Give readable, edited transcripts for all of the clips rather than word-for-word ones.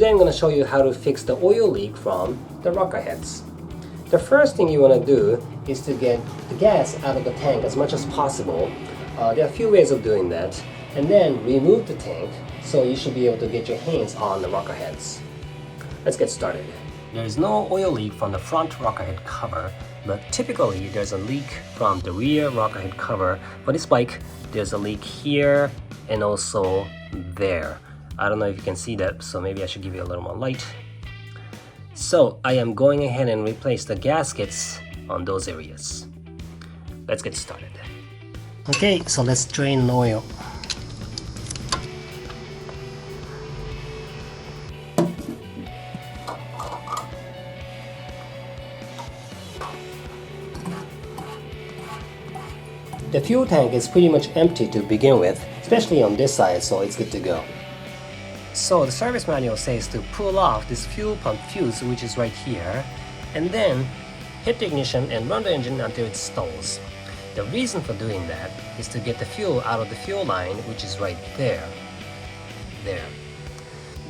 Today I'm going to show you how to fix the oil leak from the rocker heads. The first thing you want to do is to get the gas out of the tank as much as possible. There are a few ways of doing that. And then remove the tank so you should be able to get your hands on the rocker heads. Let's get started. There is no oil leak from the front rocker head cover, but typically there's a leak from the rear rocker head cover. For this bike, there's a leak here and also there. I don't know if you can see that, so maybe I should give you a little more light. So I am going ahead and replace the gaskets on those areas. Let's get started. Okay, so let's drain the oil. The fuel tank is pretty much empty to begin with, especially on this side, so it's good to go. So the service manual says to pull off this fuel pump fuse, which is right here, and then hit the ignition and run the engine until it stalls. The reason for doing that is to get the fuel out of the fuel line, which is right there.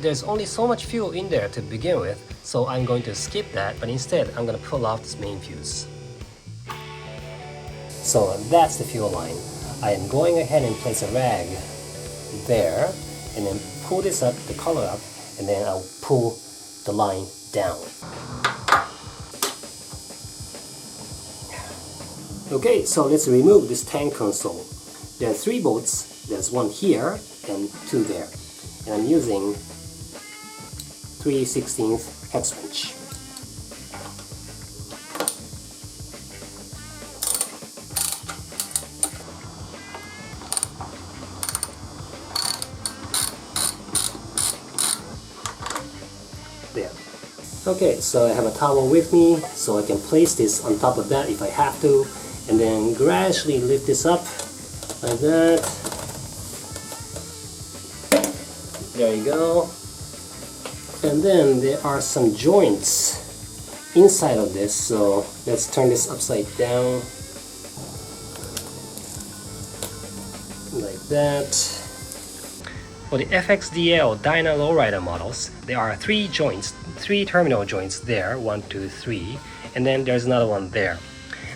There's only so much fuel in there to begin with, so I'm going to skip that, but instead I'm going to pull off this main fuse. So that's the fuel line. I am going ahead and place a rag there, and then pull this up, the collar up, and then I'll pull the line down. Okay, so let's remove this tank console. There are 3 bolts. There's one here and 2 there. And I'm using 3/16 hex wrench. There. Okay, so I have a towel with me, so I can place this on top of that if I have to, and then gradually lift this up like that. There you go. And then there are some joints inside of this, so let's turn this upside down like that. For the FXDL Dyna lowrider models, there are 3 joints, 3 terminal joints there, 1, 2, 3, and then there's another one there.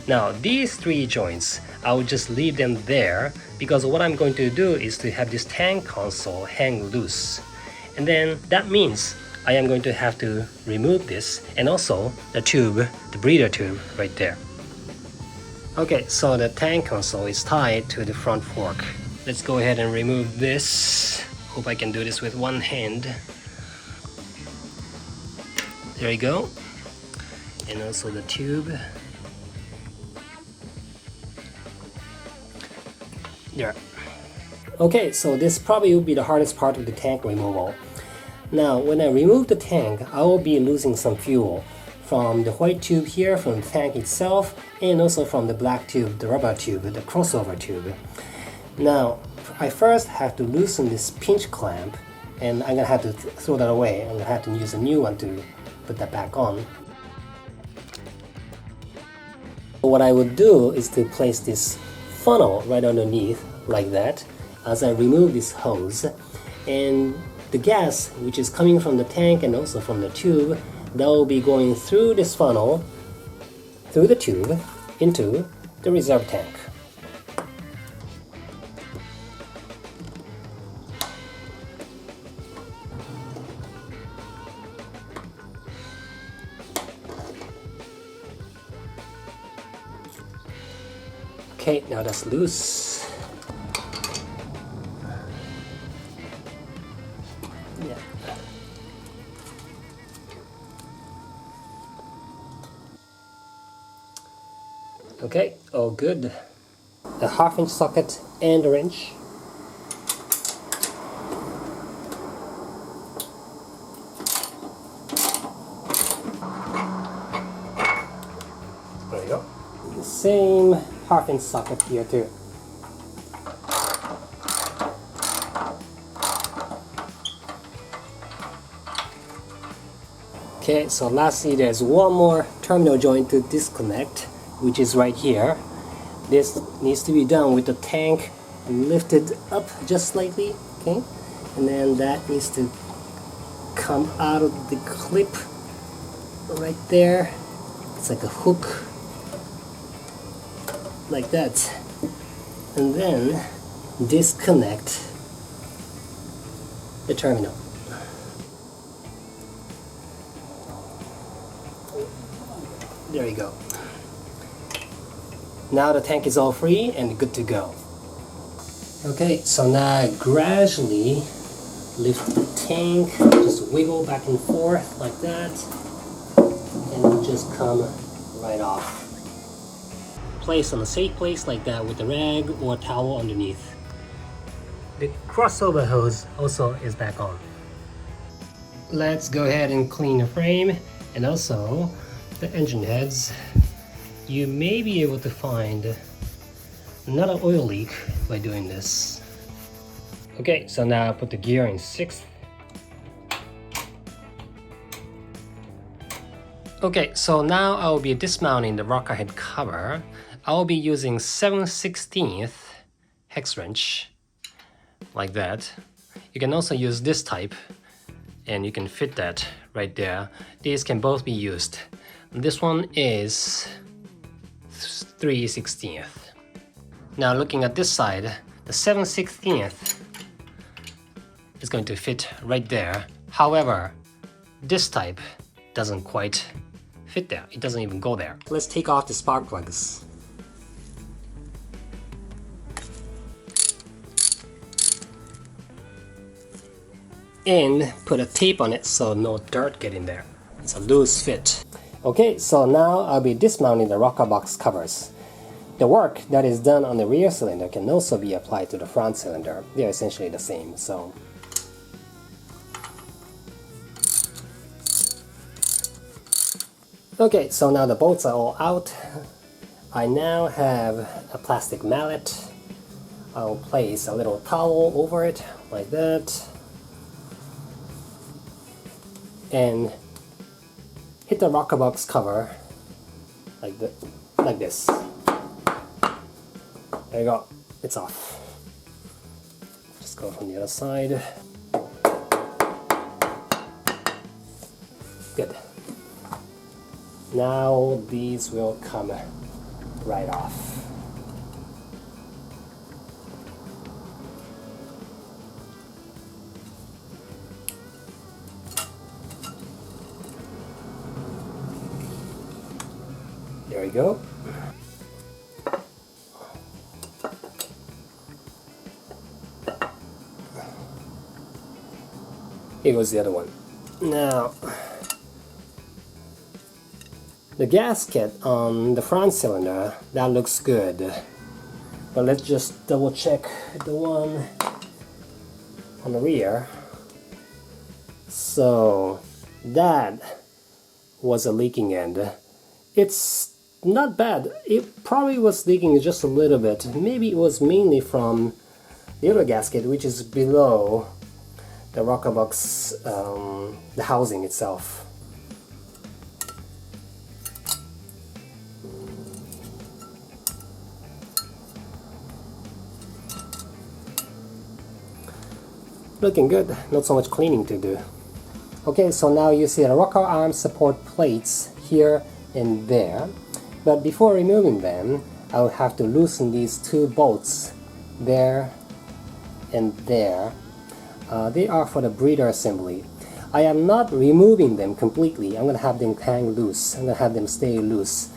Now these 3 joints, I will just leave them there because what I'm going to do is to have this tank console hang loose. And then that means I am going to have to remove this and also the tube, the breather tube right there. Okay, so the tank console is tied to the front fork. Let's go ahead and remove this. Hope I can do this with one hand. There you go. And also the tube. There. Okay, so this probably will be the hardest part of the tank removal. Now, when I remove the tank, I will be losing some fuel from the white tube here, from the tank itself, and also from the black tube, the rubber tube, the crossover tube. Now, I first have to loosen this pinch clamp, and I'm gonna have to throw that away. I'm gonna have to use a new one to put that back on. What I would do is to place this funnel right underneath like that as I remove this hose, and the gas which is coming from the tank and also from the tube, that will be going through this funnel, through the tube, into the reserve tank. Okay, now that's loose. Yeah. Okay, all good. A 1/2-inch socket and a wrench. There you go. The same 1/2-inch socket here too. Okay, so lastly there's one more terminal joint to disconnect, which is right here. This needs to be done with the tank lifted up just slightly, okay? And then that needs to come out of the clip right there. It's like a hook, like that, and then disconnect the terminal. There you go. Now the tank is all free and good to go. Okay, so now gradually lift the tank, just wiggle back and forth like that, and it'll just come right off. Place on a safe place like that with a rag or a towel underneath. The crossover hose also is back on. Let's go ahead and clean the frame and also the engine heads. You may be able to find another oil leak by doing this. Okay, so now put the gear in 6th. Okay, so now I will be dismounting the rocker head cover. I will be using 7/16 hex wrench, like that. You can also use this type, and you can fit that right there. These can both be used. This one is 3/16. Now looking at this side, the 7/16 is going to fit right there. However, this type doesn't quite fit there. It doesn't even go there. Let's take off the spark plugs. And put a tape on it so no dirt get in there. It's a loose fit. Okay, so now I'll be dismounting the rocker box covers. The work that is done on the rear cylinder can also be applied to the front cylinder. They're essentially the same, so. Okay, so now the bolts are all out. I now have a plastic mallet. I'll place a little towel over it, like that. And hit the rocker box cover like this. There you go, it's off. Just go from the other side. Good. Now these will come right off. There we go. Here goes the other one. Now, the gasket on the front cylinder, that looks good. But let's just double check the one on the rear. So, that was a leaking end. It's not bad. It probably was leaking just a little bit. Maybe it was mainly from the other gasket, which is below the rocker box, the housing itself. Looking good, not so much cleaning to do. Okay, so now you see the rocker arm support plates here and there. But before removing them, I will have to loosen these two bolts there and there. They are for the breather assembly. I am not removing them completely. I'm going to have them hang loose. I'm going to have them stay loose.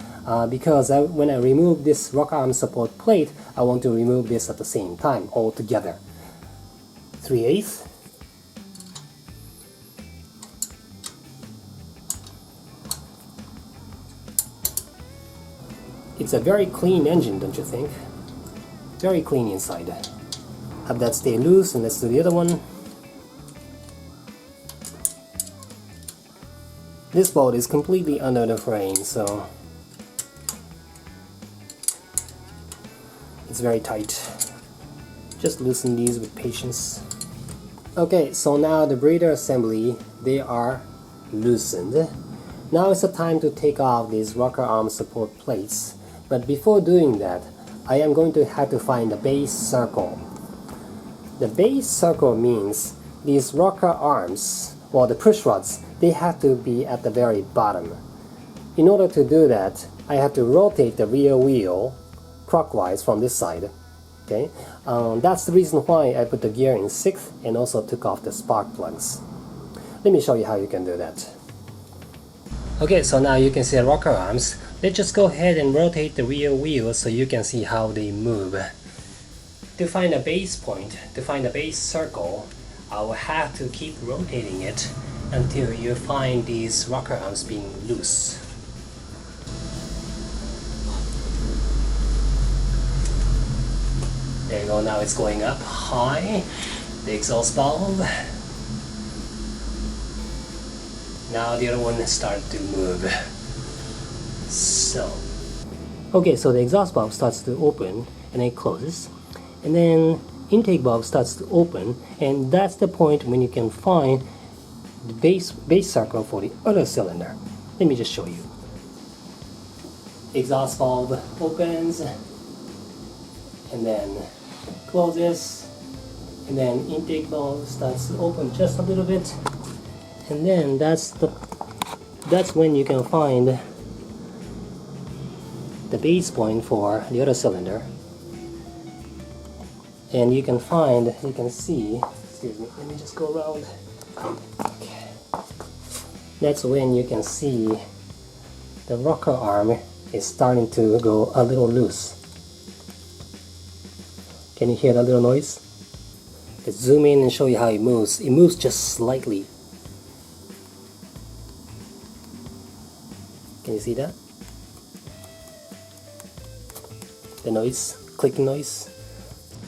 Because when I remove this rocker arm support plate, I want to remove this at the same time, all together. 3/8. It's a very clean engine, don't you think? Very clean inside. Have that stay loose, and let's do the other one. This bolt is completely under the frame, so it's very tight. Just loosen these with patience. Okay, so now the breather assembly, they are loosened. Now it's the time to take off these rocker arm support plates. But before doing that, I am going to have to find the base circle. The base circle means these rocker arms well, the push rods, they have to be at the very bottom. In order to do that, I have to rotate the rear wheel clockwise from this side. Okay, that's the reason why I put the gear in 6th and also took off the spark plugs. Let me show you how you can do that. Okay, so now you can see the rocker arms. Let's just go ahead and rotate the rear wheel so you can see how they move. To find a base point, to find a base circle, I will have to keep rotating it until you find these rocker arms being loose. There you go, now it's going up high, the exhaust valve. Now the other one starts to move. So, okay, so the exhaust valve starts to open and then closes. And then intake valve starts to open, and that's the point when you can find the base circle for the other cylinder. Let me just show you. Exhaust valve opens and then closes, and then intake valve starts to open just a little bit, and then that's when you can find the base point for the other cylinder. And you can see, excuse me, let me just go around. Okay. That's when you can see the rocker arm is starting to go a little loose. Can you hear that little noise? Let's zoom in and show you how it moves. It moves just slightly. Can you see that? The noise, clicking noise.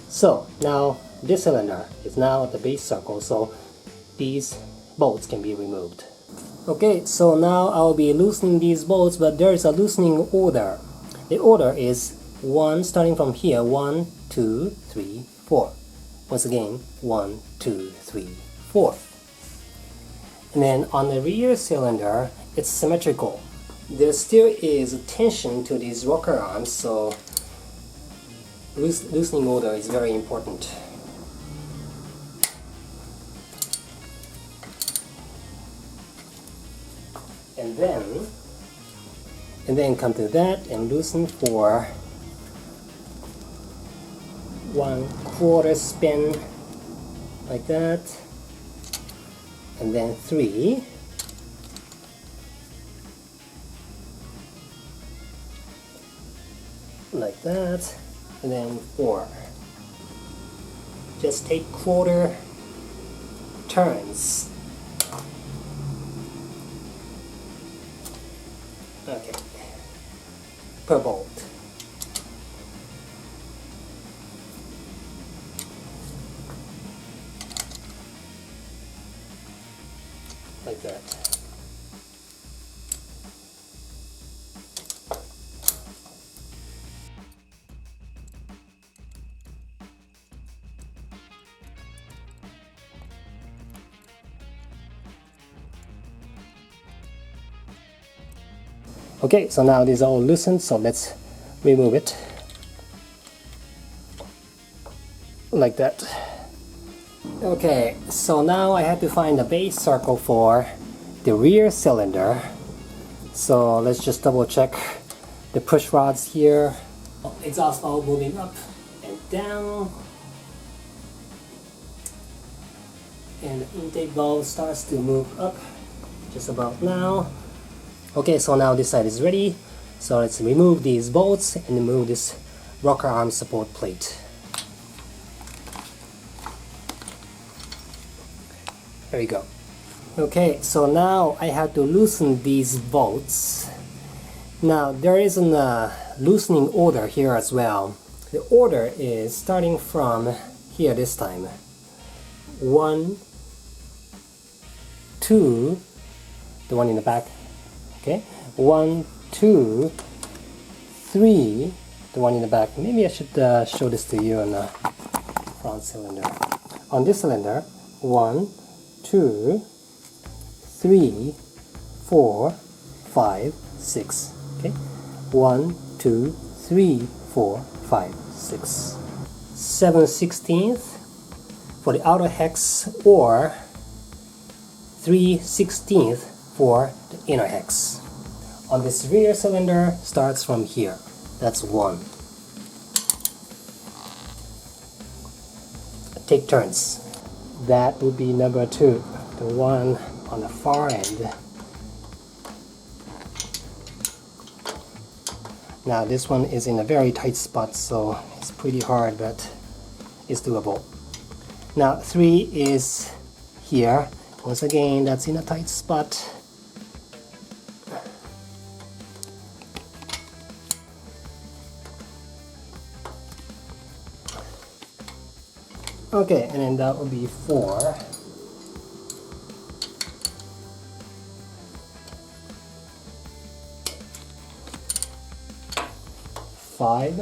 So now this cylinder is now at the base circle, so these bolts can be removed. Okay, so now I'll be loosening these bolts, but there is a loosening order. The order is 1 starting from here, 1, 2, 3, 4. Once again, 1, 2, 3, 4. And then on the rear cylinder, it's symmetrical. There still is tension to these rocker arms, so loosening order is very important. And then come to that and loosen for 1/4 spin like that, and then 3, like that, and then 4. Just take 1/4 turns. Okay, per bolt. Like that. Okay, so now these are all loosened, so let's remove it. Like that. Okay, so now I have to find a base circle for the rear cylinder. So let's just double check the push rods here. Exhaust valve moving up and down. And the intake valve starts to move up just about now. Okay, so now this side is ready. So let's remove these bolts and remove this rocker arm support plate. There we go. Okay, so now I have to loosen these bolts. Now there isn't a loosening order here as well. The order is starting from here this time. 1, 2, the one in the back. Okay, 1, 2, 3, the one in the back. Maybe I should show this to you on the front cylinder. On this cylinder, 1, 2, 3, 4, 5, 6. Okay, 1, 2, 3, 4, 5, 6. 7/16 for the outer hex, or 3/16 for the inner hex. On this rear cylinder starts from here. That's 1. Take turns. That would be number 2, the one on the far end. Now this one is in a very tight spot, so it's pretty hard, but it's doable. Now 3 is here. Once again, that's in a tight spot. Okay, and then that would be 4. Five.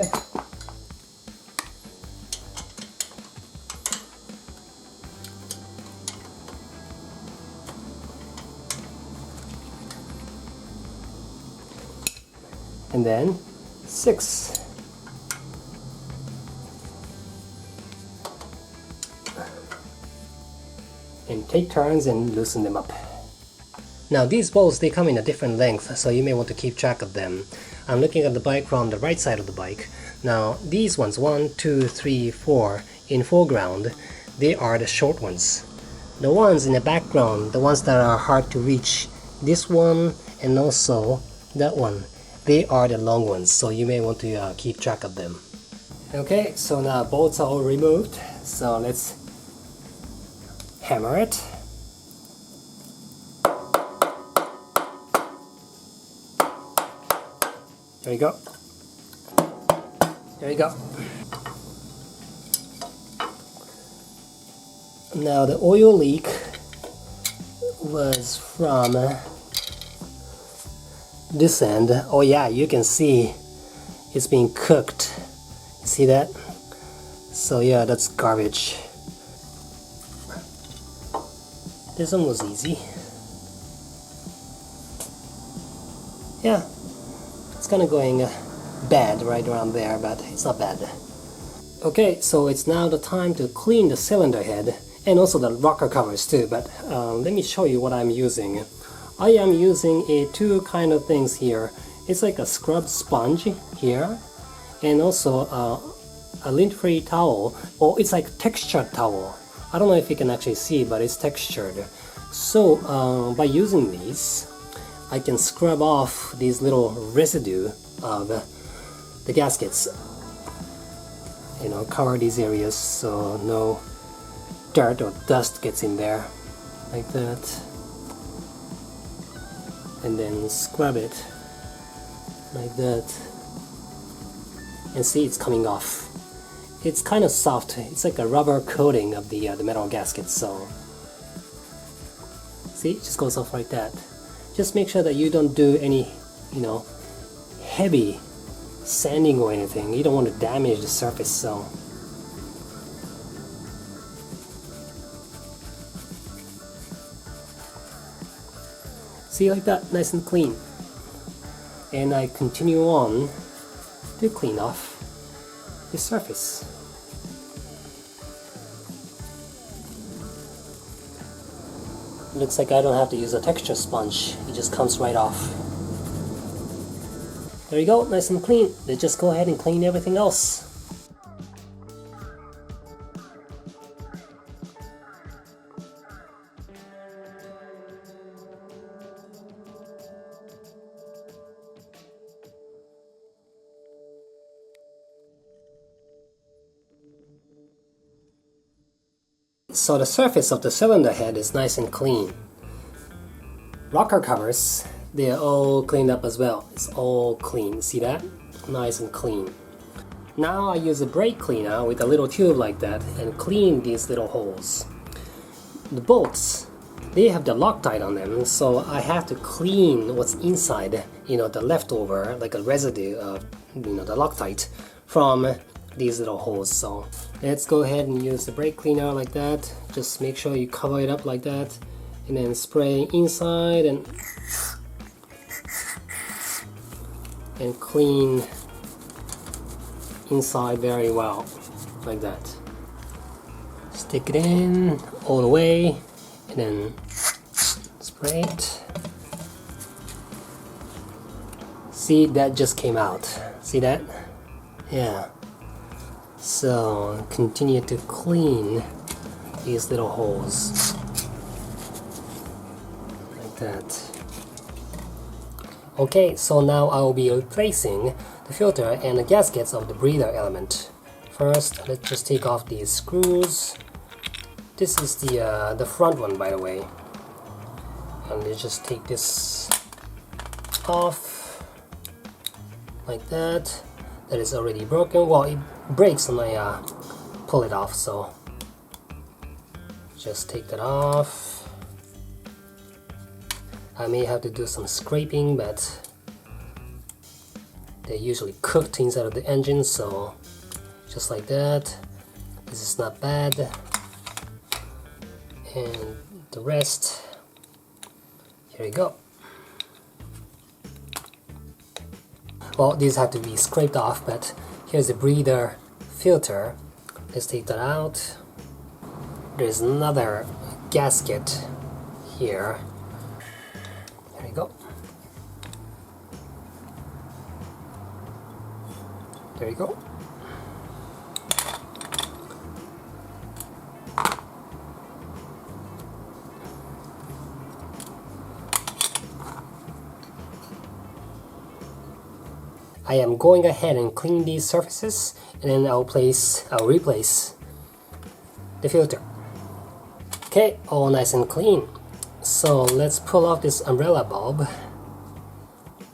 And then 6. And take turns and loosen them up. Now these bolts, they come in a different length, so you may want to keep track of them. I'm looking at the bike from the right side of the bike. Now these ones, 1, 2, 3, 4 in foreground, they are the short ones. The ones in the background, the ones that are hard to reach, this one and also that one, they are the long ones, so you may want to keep track of them. Okay, so now bolts are all removed, so let's hammer it. There you go. There you go. Now the oil leak was from this end. Oh yeah, you can see it's being cooked. See that? So yeah, that's garbage. This one was easy. Yeah, it's kind of going bad right around there, but it's not bad. Okay, so it's now the time to clean the cylinder head and also the rocker covers too, but let me show you what I'm using. I am using two kind of things here. It's like a scrub sponge here, and also a lint-free towel, or it's like textured towel. I don't know if you can actually see, but it's textured. So by using these, I can scrub off these little residue of the gaskets. You know, cover these areas so no dirt or dust gets in there, like that. And then scrub it like that. And see, it's coming off. It's kind of soft. It's like a rubber coating of the metal gasket. So see, it just goes off like that. Just make sure that you don't do any, heavy sanding or anything. You don't want to damage the surface. So see, like that, nice and clean. And I continue on to clean off the surface. Looks like I don't have to use a texture sponge. It just comes right off. There you go, nice and clean. Let's just go ahead and clean everything else. So the surface of the cylinder head is nice and clean. Rocker covers, they are all cleaned up as well. It's all clean, see that? Nice and clean. Now I use a brake cleaner with a little tube like that and clean these little holes. The bolts, they have the Loctite on them, so I have to clean what's inside, the leftover, like a residue of, the Loctite from these little holes. So let's go ahead and use the brake cleaner like that. Just make sure you cover it up like that, and then spray inside and clean inside very well, like that. Stick it in all the way, and then Right. See, that just came out. See that? Yeah. So continue to clean these little holes like that. Okay, so now I will be replacing the filter and the gaskets of the breather element. First, let's just take off these screws. This is the front one, by the way. And let's just take this off like that. That is already broken. Well, it breaks when I pull it off, so just take that off. I may have to do some scraping, but they're usually cooked inside of the engine, so just like that. This is not bad. And the rest, here we go. Well, these have to be scraped off, but here's the breather filter. Let's take that out. There's another gasket here. There we go. There you go. I am going ahead and clean these surfaces, and then I'll replace the filter. Okay, all nice and clean. So let's pull off this umbrella bulb.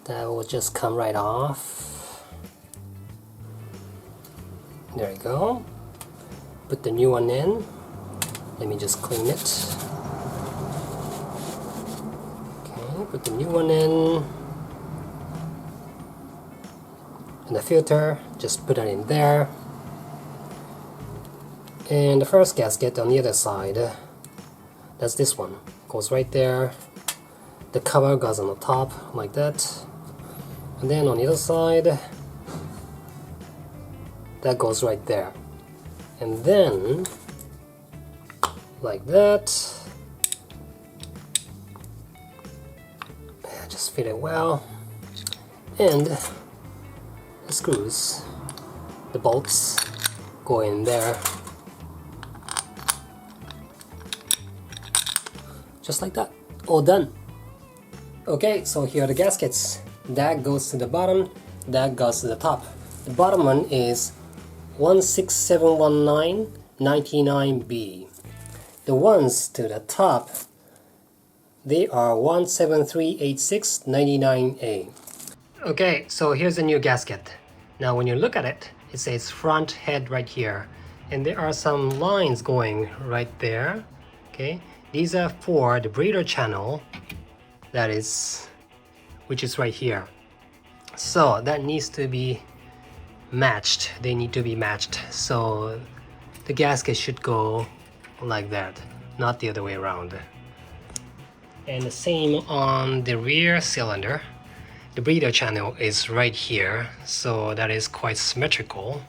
That will just come right off. There we go. Put the new one in. Let me just clean it. Okay, put the new one in. And the filter, just put it in there. And the first gasket on the other side, that's this one. Goes right there. The cover goes on the top like that. And then on the other side, that goes right there. And then, like that. Just fit it well. And the screws, the bolts, go in there. Just like that. All done. Okay, so here are the gaskets. That goes to the bottom, that goes to the top. The bottom one is 16719-99B. The ones to the top, they are 17386-99A. Okay, so here's a new gasket. Now when you look at it, it says front head right here. And there are some lines going right there. Okay, these are for the breather channel, which is right here. So that needs to be matched. They need to be matched. So the gasket should go like that, not the other way around. And the same on the rear cylinder. The breather channel is right here, so that is quite symmetrical.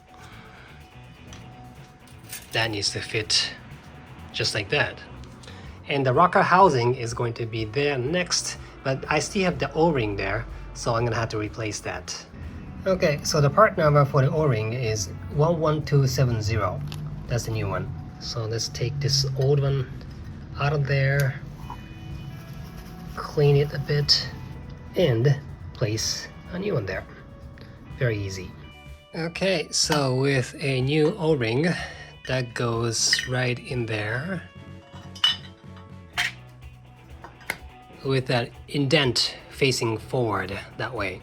That needs to fit just like that. And the rocker housing is going to be there next, but I still have the O-ring there, so I'm gonna have to replace that. Okay, so the part number for the O-ring is 11270. That's the new one. So let's take this old one out of there, clean it a bit, and place a new one there. Very easy. Okay, so with a new O-ring that goes right in there with that indent facing forward that way.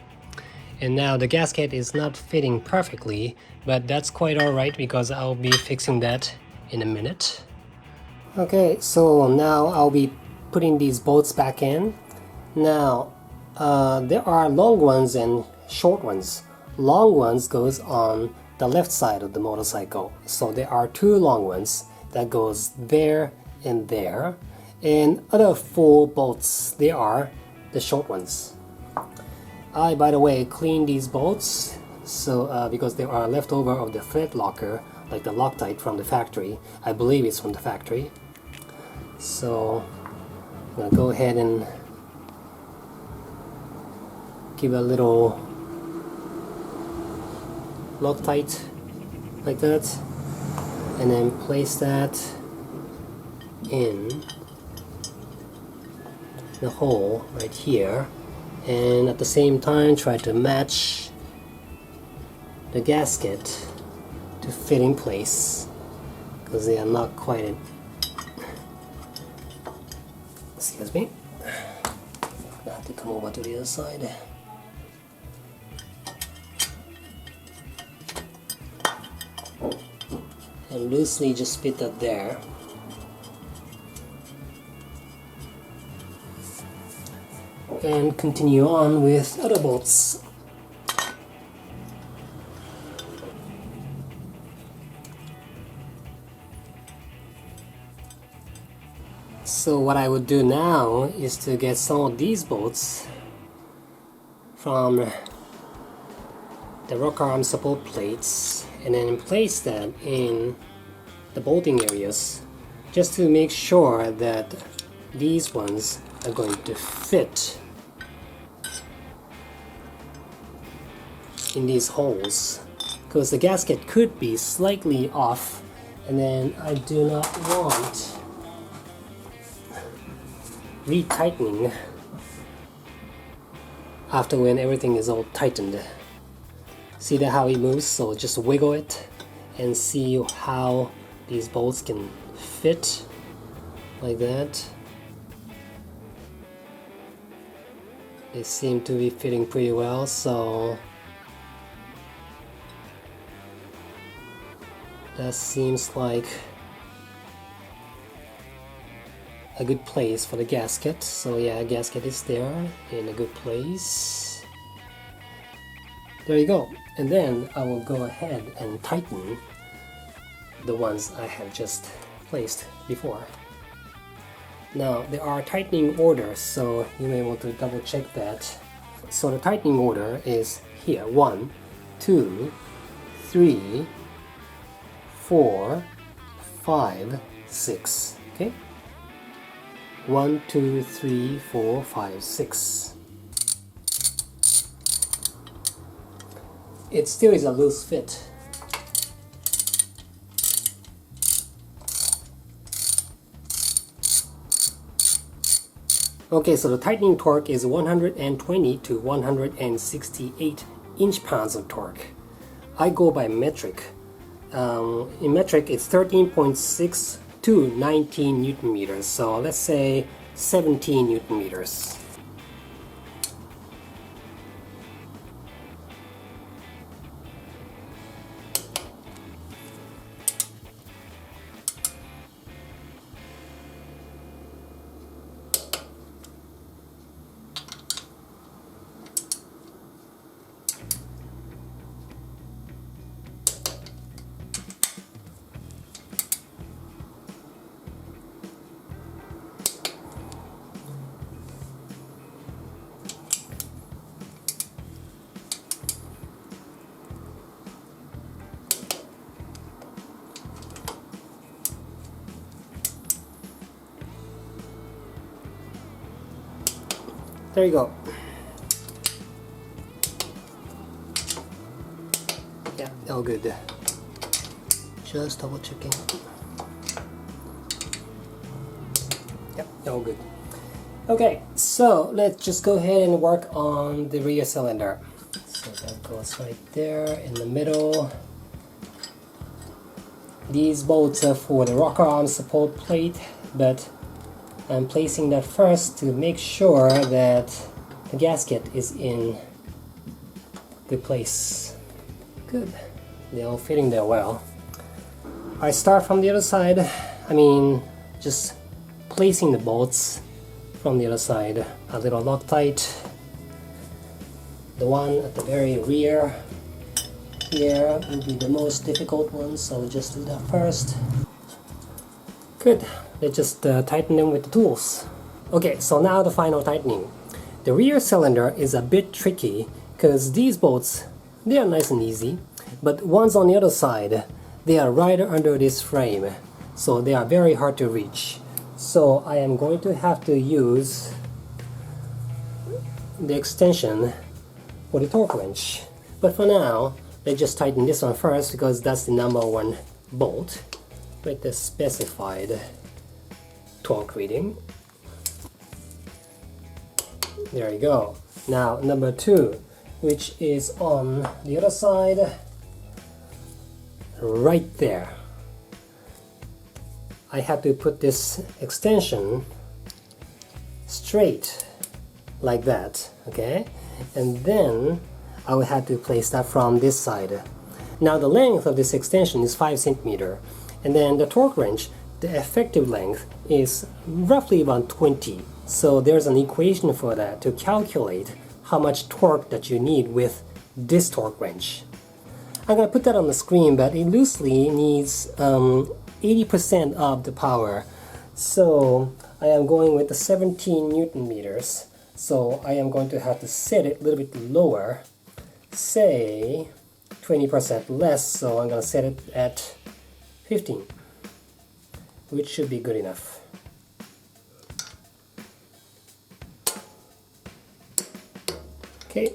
And now the gasket is not fitting perfectly, but that's quite alright because I'll be fixing that in a minute. Okay, so now I'll be putting these bolts back in. Now there are long ones and short ones. Long ones goes on the left side of the motorcycle. So there are two long ones that goes there and there. And other four bolts, they are the short ones. I, by the way, cleaned these bolts so because they are leftover of the thread locker, like the Loctite from the factory. I believe it's from the factory. So I'll go ahead and give a little Loctite like that, and then place that in the hole right here, and at the same time try to match the gasket to fit in place, because they are not quite in. Excuse me, I have to come over to the other side. And loosely just fit that there. And continue on with other bolts. So what I would do now is to get some of these bolts from the rocker arm support plates and then place that in the bolting areas, just to make sure that these ones are going to fit in these holes, because the gasket could be slightly off, and then I do not want retightening after when everything is all tightened. See that how it moves? So just wiggle it and see how these bolts can fit like that. They seem to be fitting pretty well, so that seems like a good place for the gasket. So yeah, gasket is there in a good place. There you go. And then I will go ahead and tighten the ones I have just placed before. Now there are tightening orders, so you may want to double check that. So the tightening order is here: 1, 2, 3, 4, 5, 6. Okay? 1, 2, 3, 4, 5, 6. It still is a loose fit. Okay, so the tightening torque is 120 to 168 inch-pounds of torque. I go by metric. In metric, it's 13.6 to 19 Newton meters. So let's say 17 Newton meters. There you go. Yeah, all good. Just double checking. Yep, all good. Okay, so let's just go ahead and work on the rear cylinder. So that goes right there in the middle. These bolts are for the rocker arm support plate, but I'm placing that first to make sure that the gasket is in good place. Good. They're all fitting there well. I start from the other side. Just placing the bolts from the other side. A little Loctite. The one at the very rear here will be the most difficult one, so just do that first. Good. Let's just tighten them with the tools. Okay, so now the final tightening. The rear cylinder is a bit tricky because these bolts, they are nice and easy, but ones on the other side, they are right under this frame, so they are very hard to reach. So I am going to have to use the extension for the torque wrench. But for now, let's just tighten this one first because that's the #1 bolt with the specified torque reading. There you go. Now #2, which is on the other side, right there. I have to put this extension straight like that, okay? And then I will have to place that from this side. Now the length of this extension is 5 centimeters, and then the torque wrench, the effective length is roughly about 20. So there's an equation for that to calculate how much torque that you need with this torque wrench. I'm going to put that on the screen, but it loosely needs 80% of the power. So I am going with the 17 Newton meters. So I am going to have to set it a little bit lower, say 20% less. So I'm going to set it at 15, which should be good enough. Okay,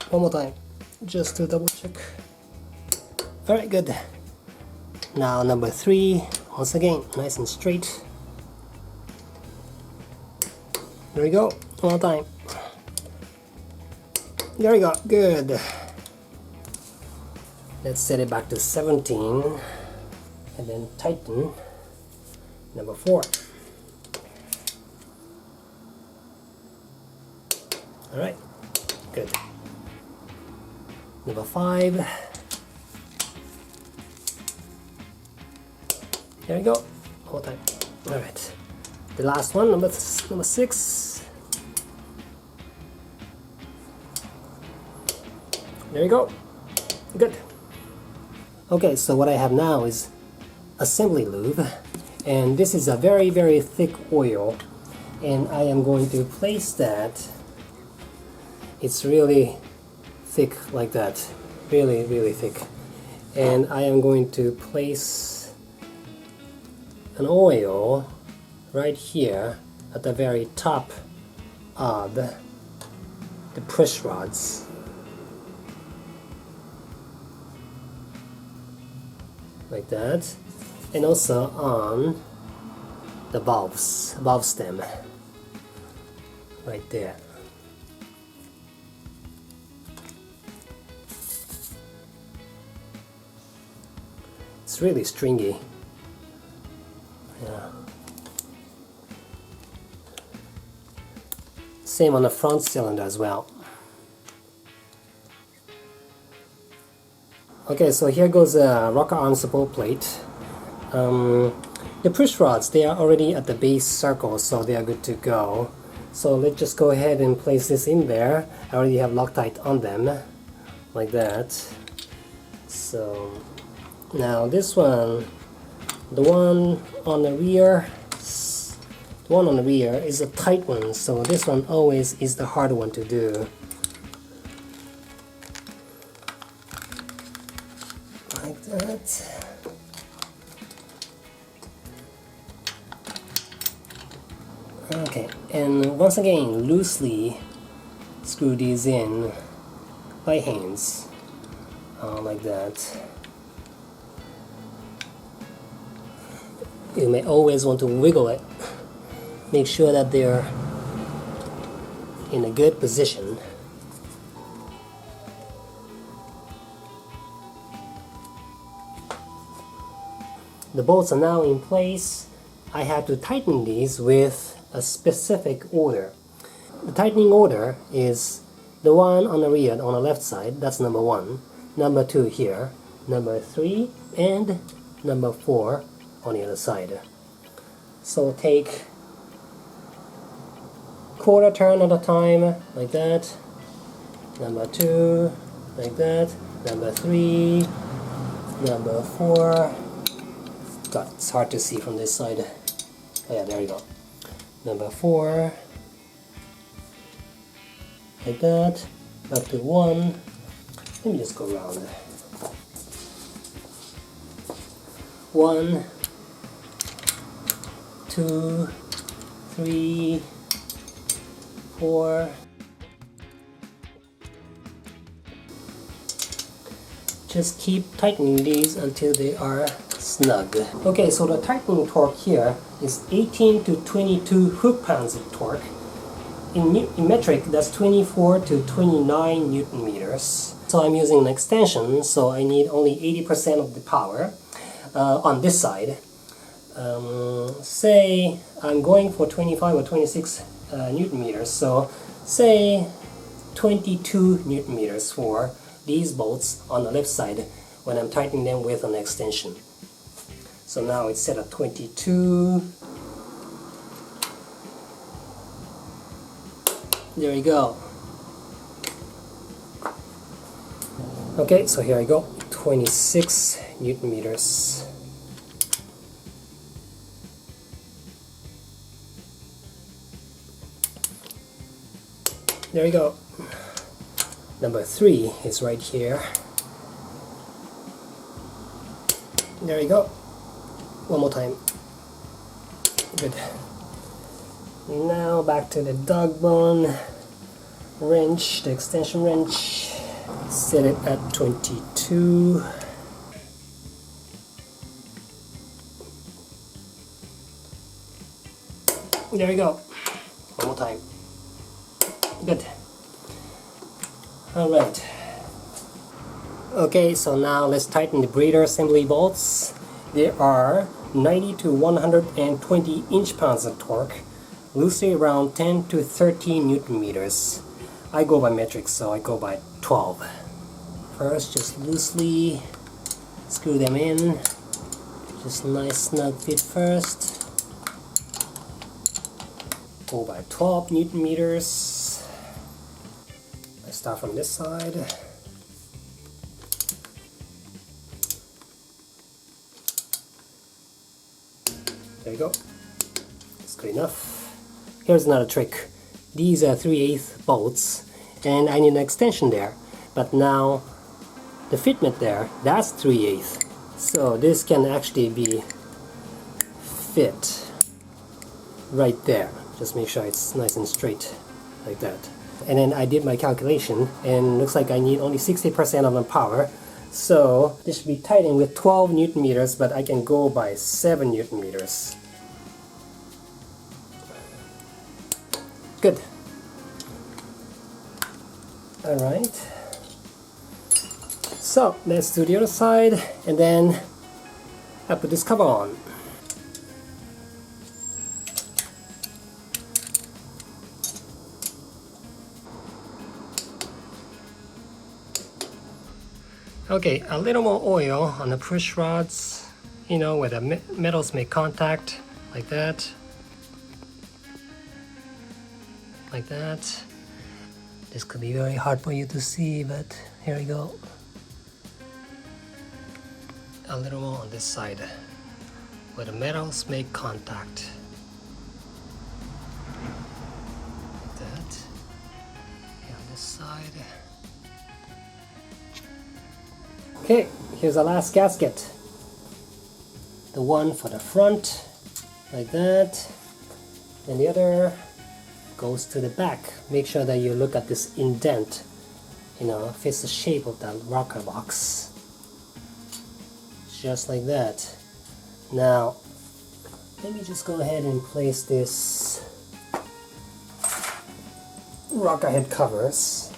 one more time, just to double check. Alright, good. Now #3, once again, nice and straight. There we go, one more time. There we go, good. Let's set it back to 17 and then tighten #4. Alright, good. #5. There we go. One more time. Alright. The last one, number 6. There we go. Good. Okay, so what I have now is assembly lube, and this is a very, very thick oil, and I am going to place that. It's really thick like that. Really, really thick. And I am going to place an oil right here at the very top of the push rods. Like that. And also on the valve stem. Right there. It's really stringy. Yeah. Same on the front cylinder as well. Okay, so here goes a rocker arm support plate. The push rods, they are already at the base circle, so they are good to go. So let's just go ahead and place this in there. I already have Loctite on them, like that. So now this one, the one on the rear is a tight one, so this one always is the hard one to do. Like that. Okay, and once again, loosely screw these in by hands, like that. You may always want to wiggle it. Make sure that they're in a good position. The bolts are now in place. I have to tighten these with a specific order. The tightening order is the one on the rear on the left side, that's #1, #2 here, #3, and #4 on the other side. So take quarter turn at a time, like that, #2, like that, #3, #4. God, it's hard to see from this side. Oh yeah, there you go. #4, like that, back to 1. Let me just go around. 1, 2, 3, 4. Just keep tightening these until they are snug. Okay, so the tightening torque here is 18 to 22 foot-pounds of torque. In metric, that's 24 to 29 Newton meters. So I'm using an extension, so I need only 80% of the power on this side. Say I'm going for 25 or 26 Newton meters, so say 22 Newton meters for these bolts on the left side when I'm tightening them with an extension. So now it's set at 22. There you go. Okay, so here I go. 26 Newton meters. There you go. Number 3 is right here. There you go. One more time. Good. Now back to the dog bone wrench, the extension wrench. Set it at 22. There you go. One more time. Good. Alright. Okay, so now let's tighten the breather assembly bolts. There are 90 to 120 inch-pounds of torque, loosely around 10 to 13 Newton meters. I go by metric, so I go by 12. First, just loosely screw them in. Just nice snug fit first. Go by 12 Newton meters. Let's start from this side. There you go. That's good enough. Here's another trick. These are 3/8 bolts, and I need an extension there. But now, the fitment there, that's 3/8. So this can actually be fit right there. Just make sure it's nice and straight, like that. And then I did my calculation, and looks like I need only 60% of the power. So this should be tightened with 12 Newton meters, but I can go by 7 Newton meters. Good. Alright. So let's do the other side, and then I put this cover on. Okay, a little more oil on the push rods, you know, where the metals make contact, like that. Like that. This could be very hard for you to see, but here we go. A little more on this side, where the metals make contact. Like that. And on this side. Okay, here's our last gasket. The one for the front, like that, and the other goes to the back. Make sure that you look at this indent, you know, fits the shape of that rocker box. Just like that. Now, let me just go ahead and place this rocker head covers.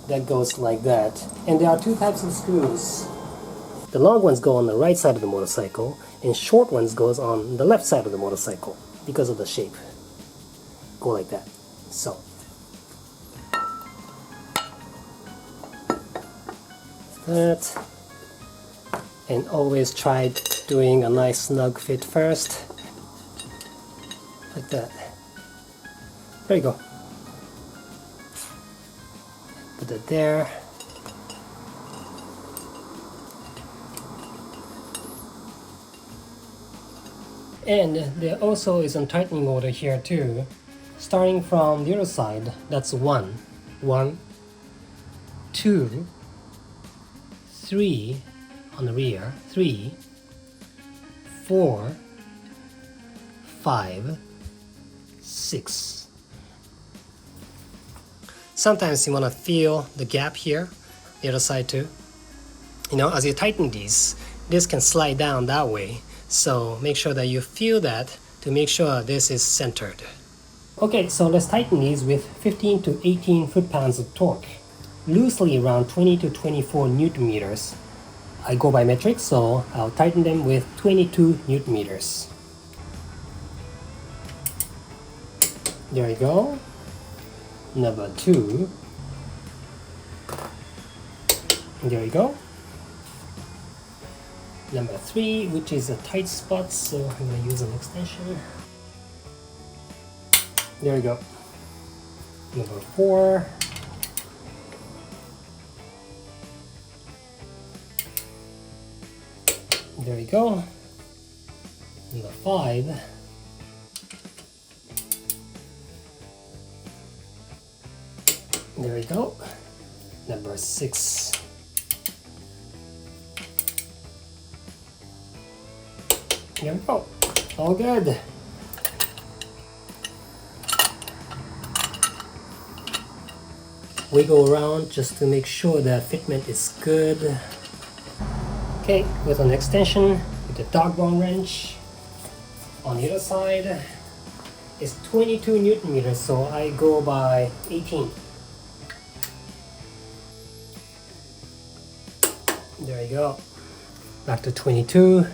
That goes like that. And there are two types of screws. The long ones go on the right side of the motorcycle, and short ones goes on the left side of the motorcycle because of the shape. Go like that. So. That. And always try doing a nice snug fit first. Like that. There you go. Put it there. And there also is a tightening order here too. Starting from the other side, that's 1, 2, 3 on the rear, 3, 4, 5, 6. Sometimes you want to feel the gap here, the other side too. You know, as you tighten these, this can slide down that way. So make sure that you feel that to make sure this is centered. Okay, so let's tighten these with 15 to 18 foot-pounds of torque. Loosely around 20 to 24 Newton meters. I go by metric, so I'll tighten them with 22 Newton meters. There you go. Number 2. There you go. Number 3, which is a tight spot, so I'm going to use an extension. There you go. Number 4. There you go. Number 5. There you go. Number 6. There we go. All good. Wiggle around just to make sure the fitment is good. Okay, with an extension, with the dog bone wrench. On the other side is 22 Newton meters, so I go by 18. There you go. Back to 22.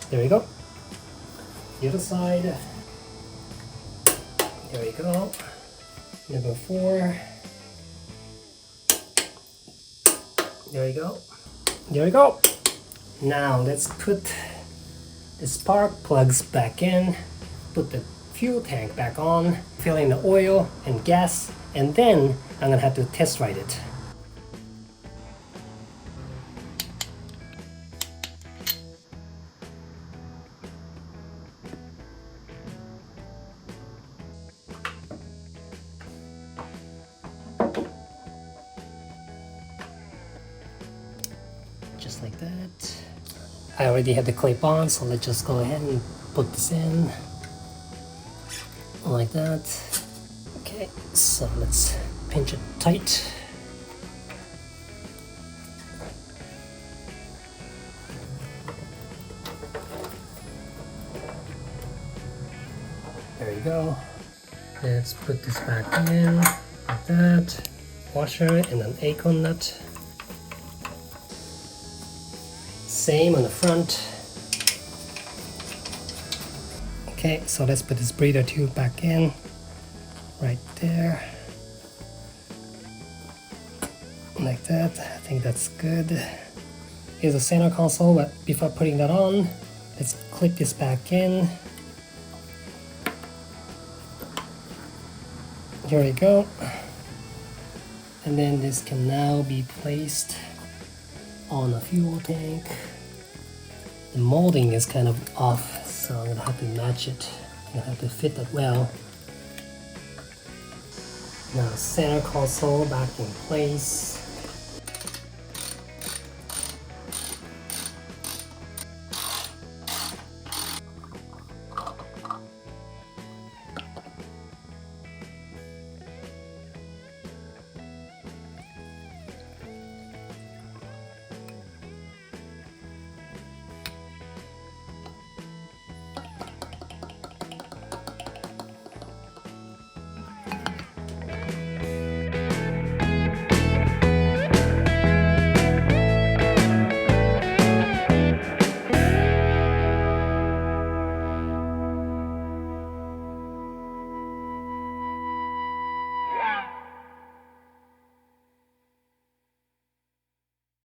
There you go. The other side. There you go. Number 4. There you go. There you go. Now let's put the spark plugs back in, put the fuel tank back on, fill in the oil and gas, and then I'm gonna have to test ride it. Just like that. I already have the clip on, so let's just go ahead and put this in like that. Okay, so let's pinch it tight. There you go. Let's put this back in like that. Washer and an acorn nut. Same on the front. Okay, so let's put this breather tube back in right there, like that. I think that's good. Here's the center console, but before putting that on, let's clip this back in. Here we go. And then this can now be placed on a fuel tank. The molding is kind of off, so I'm gonna have to match it. I'm gonna have to fit that well. Now center console back in place.